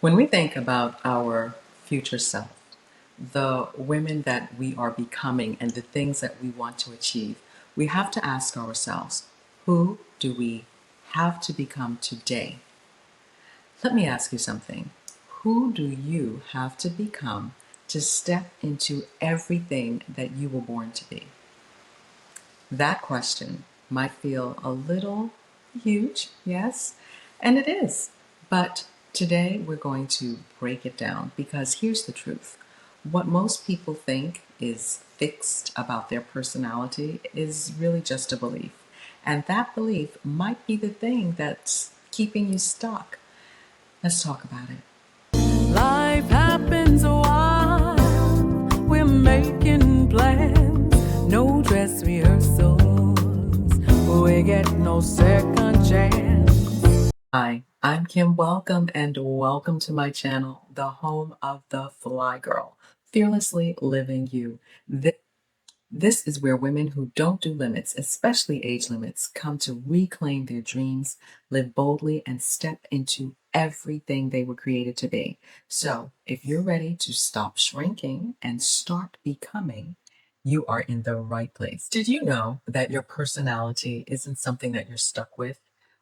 When we think about our future self, the women that we are becoming and the things that we want to achieve, we have to ask ourselves, who do we have to become today? Let me ask you something. Who do you have to become to step into everything that you were born to be? That question might feel a little huge, yes, and it is. But today we're going to break it down because here's the truth. What most people think is fixed about their personality is really just a belief. And that belief might be the thing that's keeping you stuck. Let's talk about it. Life happens while we're making plans. No dress rehearsals. We get no second chance. Hi, I'm Kim. Welcome and welcome to my channel, the home of the Fly Girl, fearlessly living you. This is where women who don't do limits, especially age limits, come to reclaim their dreams, live boldly, and step into everything they were created to be. So, if you're ready to stop shrinking and start becoming, you are in the right place. Did you know that your personality isn't something that you're stuck with?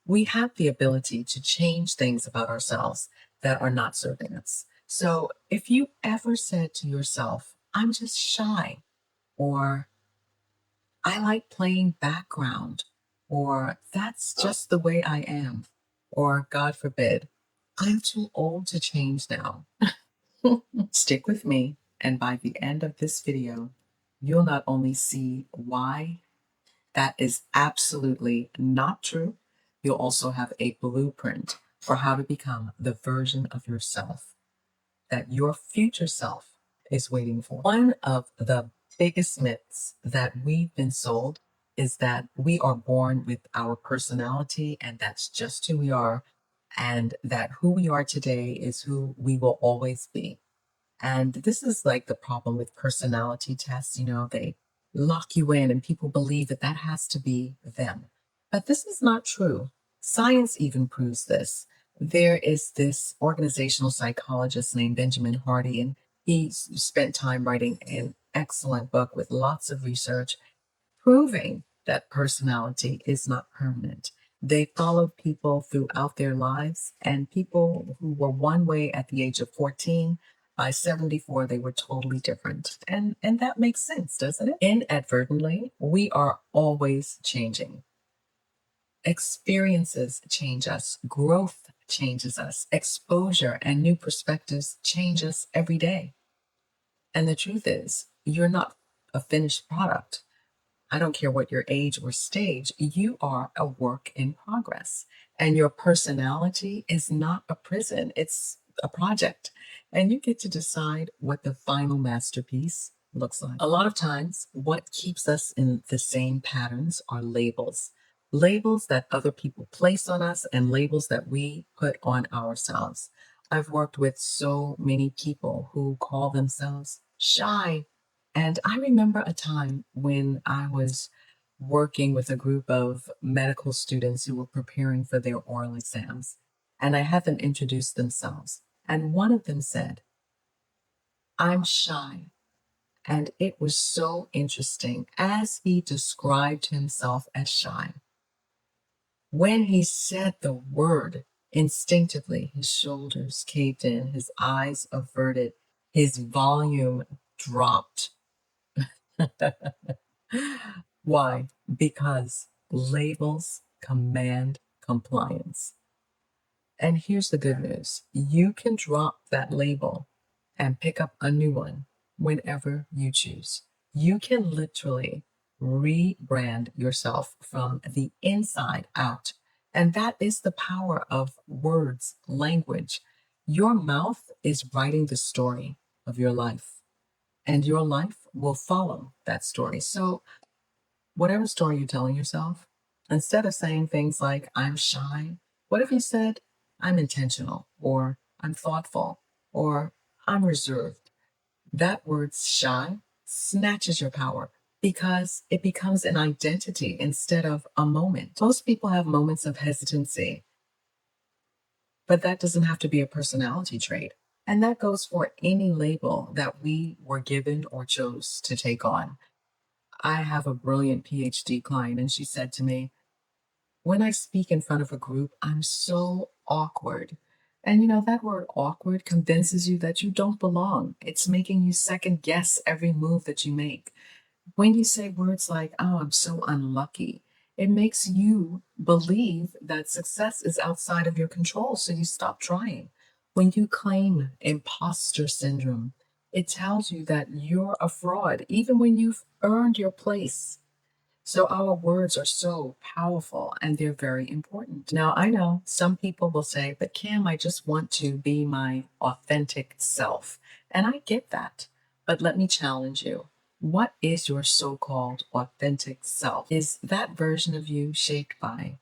We have the ability to change things about ourselves that are not serving us. So, if you ever said to yourself, I'm just shy, or I like playing background, or that's just the way I am, or God forbid, I'm too old to change now. Stick with me, and by the end of this video, you'll not only see why that is absolutely not true, you'll also have a blueprint for how to become the version of yourself that your future self is waiting for. One of the biggest myths that we've been sold is that we are born with our personality and that's just who we are, and that who we are today is who we will always be. And this is like the problem with personality tests. They lock you in and people believe that that has to be them. But this is not true. Science even proves this. There is this organizational psychologist named Benjamin Hardy, and he spent time writing an excellent book with lots of research proving that personality is not permanent. They followed people throughout their lives, and people who were one way at the age of 14, by 74, they were totally different. And that makes sense, doesn't it? Inadvertently, we are always changing. Experiences change us, growth changes us, exposure and new perspectives change us every day. And the truth is, you're not a finished product. I don't care what your age or stage, you are a work in progress. And your personality is not a prison, it's a project. And you get to decide what the final masterpiece looks like. A lot of times, what keeps us in the same patterns are labels. Labels that other people place on us and labels that we put on ourselves. I've worked with so many people who call themselves shy, and I remember a time when I was working with a group of medical students who were preparing for their oral exams, and I had them introduce themselves. And one of them said, I'm shy. And it was so interesting as he described himself as shy. When he said the word, instinctively, his shoulders caved in, his eyes averted, his volume dropped. Why? Because labels command compliance. And here's the good news. You can drop that label and pick up a new one whenever you choose. You can literally rebrand yourself from the inside out. And that is the power of words, language. Your mouth is writing the story of your life, and your life will follow that story. So, whatever story you're telling yourself, instead of saying things like, I'm shy, what if you said, I'm intentional, or I'm thoughtful, or I'm reserved? That word shy snatches your power because it becomes an identity instead of a moment. Most people have moments of hesitancy. But that doesn't have to be a personality trait. And that goes for any label that we were given or chose to take on. I have a brilliant PhD client, and she said to me, when I speak in front of a group, I'm so awkward. And that word awkward convinces you that you don't belong. It's making you second guess every move that you make. When you say words like, oh, I'm so unlucky, it makes you believe that success is outside of your control, so you stop trying. When you claim imposter syndrome, it tells you that you're a fraud, even when you've earned your place. So our words are so powerful and they're very important. Now, I know some people will say, but Kim, I just want to be my authentic self. And I get that. But let me challenge you. What is your so called authentic self? Is that version of you shaped by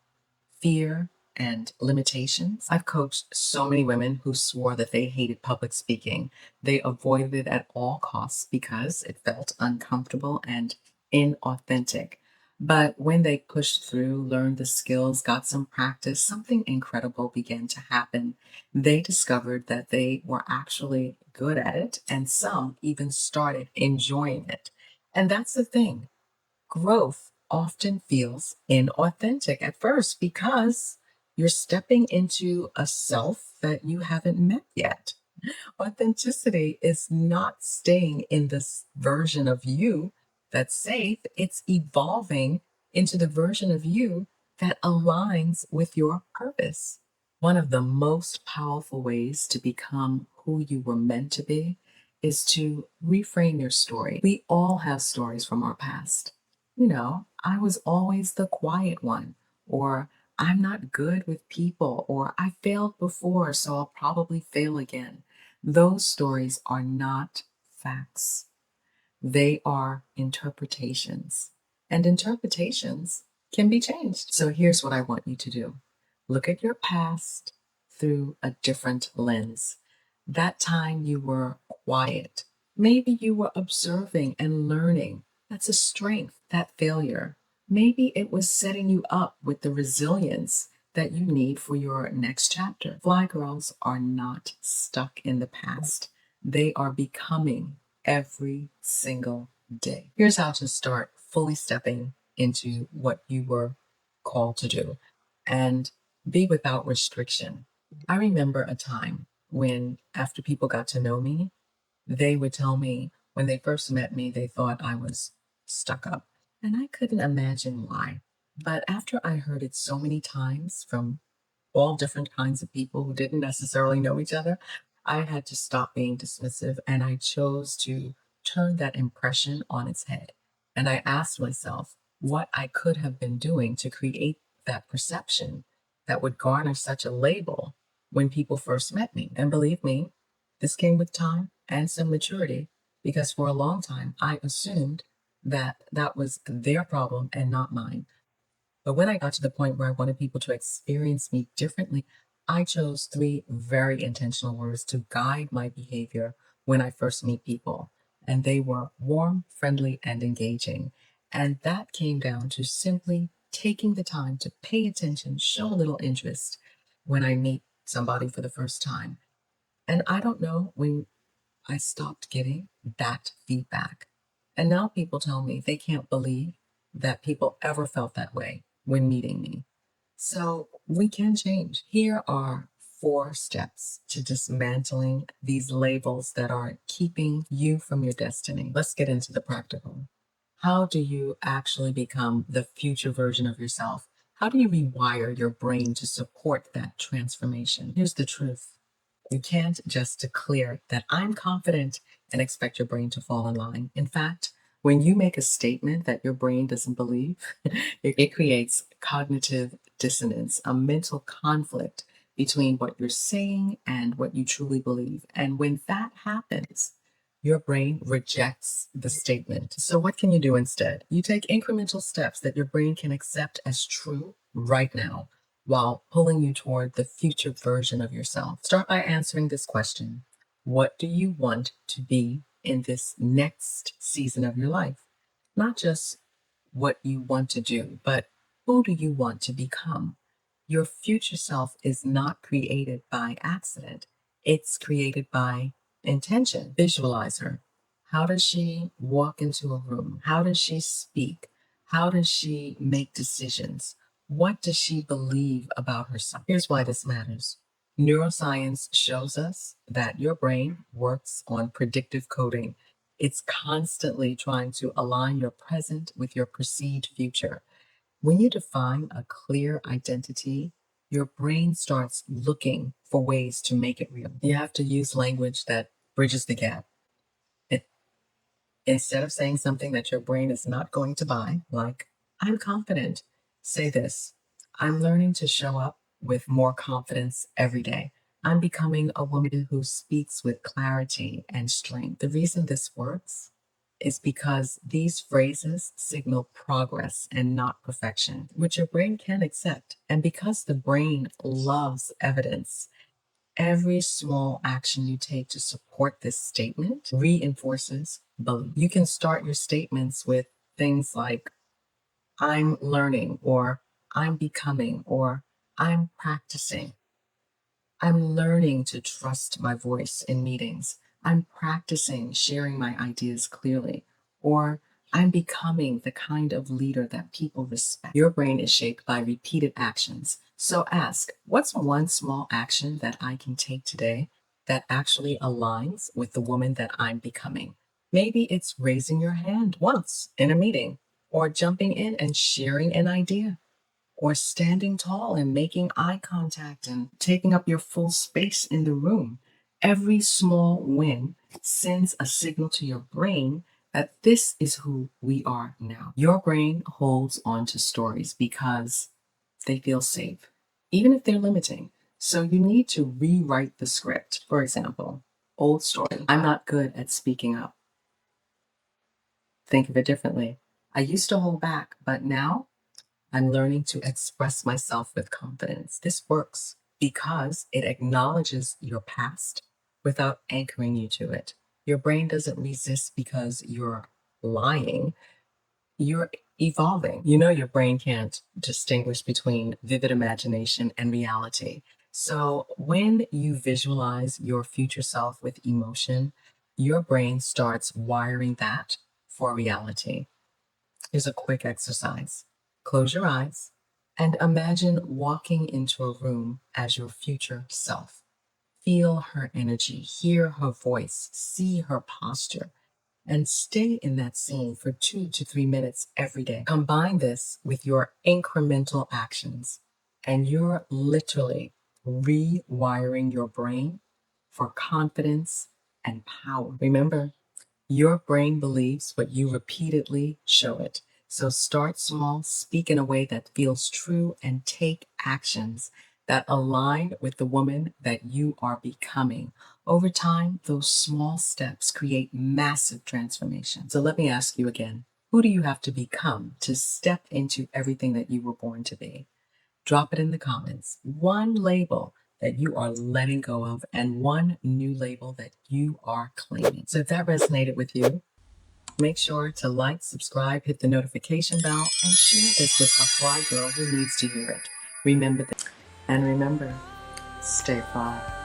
fear and limitations? I've coached so many women who swore that they hated public speaking. They avoided it at all costs because it felt uncomfortable and inauthentic. But when they pushed through, learned the skills, got some practice, something incredible began to happen. They discovered that they were actually good at it, and some even started enjoying it. And that's the thing. Growth often feels inauthentic at first because you're stepping into a self that you haven't met yet. Authenticity is not staying in this version of you that's safe, it's evolving into the version of you that aligns with your purpose. One of the most powerful ways to become who you were meant to be is to reframe your story. We all have stories from our past. I was always the quiet one, or I'm not good with people, or I failed before, so I'll probably fail again. Those stories are not facts. They are interpretations, and interpretations can be changed. So here's what I want you to do: look at your past through a different lens. That time you were quiet, maybe you were observing and learning. That's a strength. That failure, maybe it was setting you up with the resilience that you need for your next chapter. Fly girls are not stuck in the past, they are becoming every single day. Here's how to start fully stepping into what you were called to do and be without restriction. I remember a time when, after people got to know me, they would tell me when they first met me, they thought I was stuck up. And I couldn't imagine why. But after I heard it so many times from all different kinds of people who didn't necessarily know each other, I had to stop being dismissive and I chose to turn that impression on its head. And I asked myself what I could have been doing to create that perception that would garner such a label when people first met me. And believe me, this came with time and some maturity because for a long time I assumed that that was their problem and not mine. But when I got to the point where I wanted people to experience me differently, I chose three very intentional words to guide my behavior when I first meet people. And they were warm, friendly, and engaging. And that came down to simply taking the time to pay attention, show a little interest when I meet somebody for the first time. And I don't know when I stopped getting that feedback. And now people tell me they can't believe that people ever felt that way when meeting me. So we can change. Here are 4 steps to dismantling these labels that are keeping you from your destiny. Let's get into the practical. How do you actually become the future version of yourself? How do you rewire your brain to support that transformation? Here's the truth: you can't just declare that I'm confident and expect your brain to fall in line. In fact, when you make a statement that your brain doesn't believe, it creates cognitive dissonance, a mental conflict between what you're saying and what you truly believe. And when that happens, your brain rejects the statement. So, what can you do instead? You take incremental steps that your brain can accept as true right now while pulling you toward the future version of yourself. Start by answering this question: what do you want to be in this next season of your life? Not just what you want to do, but who do you want to become? Your future self is not created by accident, it's created by intention. Visualize her. How does she walk into a room? How does she speak? How does she make decisions? What does she believe about herself? Here's why this matters. Neuroscience shows us that your brain works on predictive coding. It's constantly trying to align your present with your perceived future. When you define a clear identity, your brain starts looking for ways to make it real. You have to use language that bridges the gap. It, Instead of saying something that your brain is not going to buy, like, I'm confident, say this: I'm learning to show up with more confidence every day. I'm becoming a woman who speaks with clarity and strength. The reason this works is because these phrases signal progress and not perfection, which your brain can accept. And because the brain loves evidence, every small action you take to support this statement reinforces belief. You can start your statements with things like, I'm learning, or I'm becoming, or I'm practicing. I'm learning to trust my voice in meetings. I'm practicing sharing my ideas clearly. Or I'm becoming the kind of leader that people respect. Your brain is shaped by repeated actions. So ask, what's one small action that I can take today that actually aligns with the woman that I'm becoming? Maybe it's raising your hand once in a meeting, or jumping in and sharing an idea, or standing tall and making eye contact and taking up your full space in the room. Every small win sends a signal to your brain that this is who we are now. Your brain holds on to stories because they feel safe, even if they're limiting. So you need to rewrite the script. For example, old story: I'm not good at speaking up. Think of it differently. I used to hold back, but now I'm learning to express myself with confidence. This works because it acknowledges your past without anchoring you to it. Your brain doesn't resist because you're lying, you're evolving. You know, your brain can't distinguish between vivid imagination and reality. So when you visualize your future self with emotion, your brain starts wiring that for reality. Here's a quick exercise. Close your eyes and imagine walking into a room as your future self. Feel her energy, hear her voice, see her posture, and stay in that scene for 2 to 3 minutes every day. Combine this with your incremental actions, and you're literally rewiring your brain for confidence and power. Remember, your brain believes what you repeatedly show it. So start small, speak in a way that feels true, and take actions that align with the woman that you are becoming. Over time, those small steps create massive transformation. So let me ask you again, who do you have to become to step into everything that you were born to be? Drop it in the comments. One label that you are letting go of, and one new label that you are claiming. So if that resonated with you, make sure to like, subscribe, hit the notification bell, and share this with a fly girl who needs to hear it. Remember, stay fly.